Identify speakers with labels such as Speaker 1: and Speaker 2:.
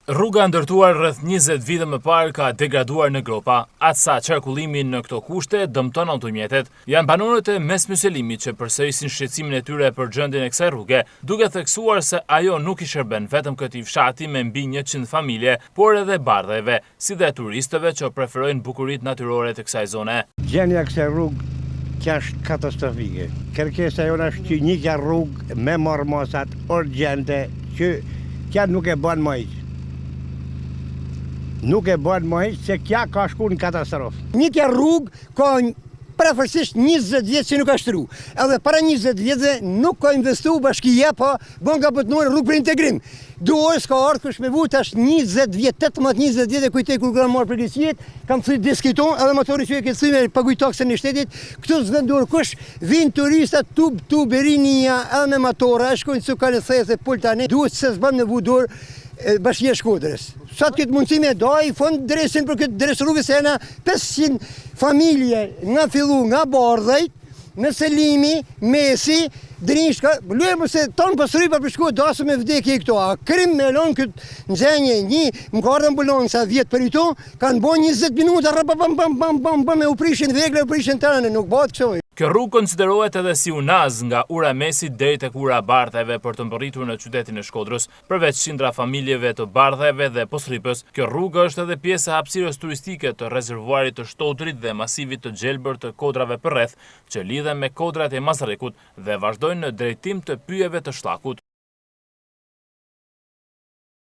Speaker 1: Rruga ndërtuar rreth 20 vite më parë ka degraduar në gropa, atësa qarkullimi në këto kushte dëmton automjetet. Janë banorët e Mesmyselimit që përsërisin shqetësimin e tyre për gjendjen e kësaj rruge, duke theksuar se ajo nuk i shërben vetëm këtij fshati me mbi 100 familje, por edhe bardhëve, si dhe turistëve që preferojnë bukuritë natyrore të kësaj zone.
Speaker 2: Gjendja e kësaj rrugë që është katastrofike. Kërkesa jona është që një rrugë me marmosat urgjente që nuk e bën më hiç. Nuk e bën më hiç se kja ka shku në katastrofë.
Speaker 3: Një rrugë ka prefërsisht 20 vjetë që nuk ka shtru. Edhe para 20 vjetë nuk ka investu bashkia, po bën ka pëtënore rrugë për integrim. Duhoj s'ka ardhë kush me vu tash 20 vjetë, 18-20 vjetë e kujtej kur kam marrë përgjithësijet, kam thënë diskuton edhe motori që e këtë thënë paguaj taksën e shtetit, këtu s'vendur kush, vinë turistat tu Berinia edhe me motora, shkojnë Cukale These, Pultane, duhet se s'bën me vu dorë Bashkia e Shkodrës. Sa të këtë mundësime doj, fond dresin për këtë dres rrugës e na 500 familje nga fillu nga Bardhajt, në Selimi, Mesi, Drinshka, lujë se tonë pasuri për shku, dasë me vdekje i këto, a krim me lonë këtë nxenje, më ka ardhë ambulansa vjetë për i to, kanë bo 20 minuta, me u prishin vegle, u prishin tërënë, nuk bëhet kësoj.
Speaker 1: Kjo rrugë konsiderohet edhe si unaz nga ura Mesit deri tek ura Bardhajve për të mbërritur në qytetin e Shkodrës. Përveç qindra familjeve të Bardhajve dhe Posrripës, kjo rrugë është edhe pjesë e hapësirës turistike të rezervuarit të Shtodrit dhe masivit të gjelbër të kodrave përreth, që lidhen me kodrat e Mazarrekut dhe vazhdojnë në drejtim të pyjeve të Shllakut.